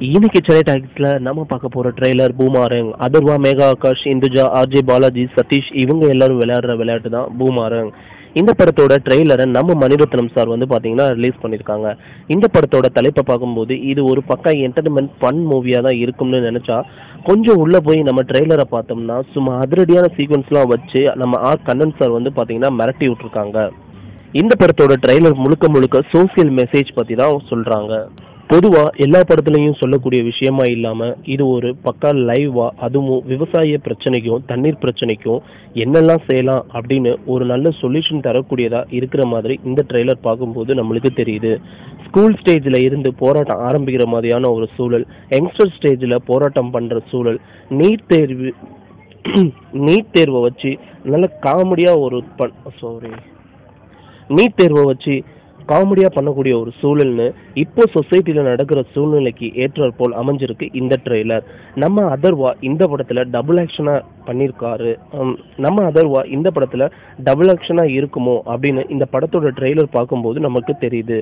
இன்னைக்கு சென்னை டாக்ஸில் நம்ம பார்க்க போகிற trailer Boomerang. Atharva, Megha Akash, Induja, RJ Balaji, Sathish இவங்க எல்லாரும் விளையாடுற விளையாட்டு தான் பூமாரங். இந்த படத்தோட ட்ரெய்லரை நம்ம மணிரத்னம் சார் வந்து பார்த்தீங்கன்னா ரிலீஸ் பண்ணியிருக்காங்க. இந்த படத்தோட தலைப்பை பார்க்கும்போது இது ஒரு பக்கா என்டர்டைன்மெண்ட் ஃபன் மூவியாக தான் இருக்கும்னு நினச்சா, கொஞ்சம் உள்ளே போய் நம்ம ட்ரெய்லரை பார்த்தோம்னா சும்மா அதிரடியான சீக்வன்ஸ்லாம் வச்சு நம்ம கண்ணன் சார் வந்து பார்த்தீங்கன்னா மிரட்டி விட்டுருக்காங்க. இந்த படத்தோட ட்ரெய்லர் முழுக்க முழுக்க சோசியல் மெசேஜ் பற்றி தான் சொல்கிறாங்க. பொதுவாக எல்லா படத்துலையும் சொல்லக்கூடிய விஷயமா இல்லாமல் இது ஒரு பக்கா லைவா, அதுவும் விவசாய பிரச்சனைக்கும் தண்ணீர் பிரச்சனைக்கும் என்னெல்லாம் செய்யலாம் அப்படின்னு ஒரு நல்ல சொல்யூஷன் தரக்கூடியதாக இருக்கிற மாதிரி இந்த ட்ரெய்லர் பார்க்கும்போது நம்மளுக்கு தெரியுது. ஸ்கூல் ஸ்டேஜில் இருந்து போராட்டம் ஆரம்பிக்கிற மாதிரியான ஒரு சூழல், யங்ஸ்டர் ஸ்டேஜில் போராட்டம் பண்ணுற சூழல், நீட் தேர்வை வச்சு நல்ல காமெடியாக நீட் தேர்வை வச்சு காமெடியாக பண்ணக்கூடிய ஒரு சூழல்னு இப்போ சொசைட்டியில் நடக்கிற சூழ்நிலைக்கு ஏற்றாற்போல் அமைஞ்சிருக்கு இந்த ட்ரெய்லர். நம்ம அதர்வா இந்த படத்தில் டபுள் ஆக்ஷனாக இருக்குமோ அப்படின்னு இந்த படத்தோட ட்ரெய்லர் பார்க்கும்போது நமக்கு தெரியுது.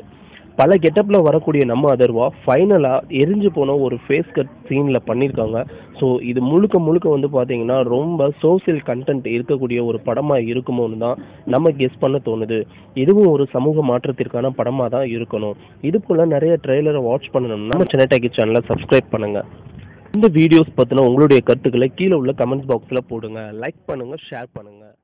பல கெட்டப்பில் வரக்கூடிய நம்ம அதர்வா ஃபைனலாக எரிஞ்சு போன ஒரு ஃபேஸ் கட் சீனில் பண்ணியிருக்காங்க. ஸோ இது முழுக்க முழுக்க வந்து பார்த்தீங்கன்னா ரொம்ப சோசியல் கண்டென்ட் இருக்கக்கூடிய ஒரு படமாக இருக்குமோன்னு தான் நம்ம கெஸ் பண்ண தோணுது. இதுவும் ஒரு சமூக மாற்றத்திற்கான படமாக தான் இருக்கணும். இது போல் நிறைய ட்ரெய்லரை வாட்ச் பண்ணணும்னா நம்ம சென்னை டாக்கி சேனலை சப்ஸ்கிரைப் பண்ணுங்கள். இந்த வீடியோஸ் பற்றின உங்களுடைய கருத்துக்களை கீழே உள்ள கமெண்ட்ஸ் பாக்ஸில் போடுங்க. லைக் பண்ணுங்கள், ஷேர் பண்ணுங்கள்.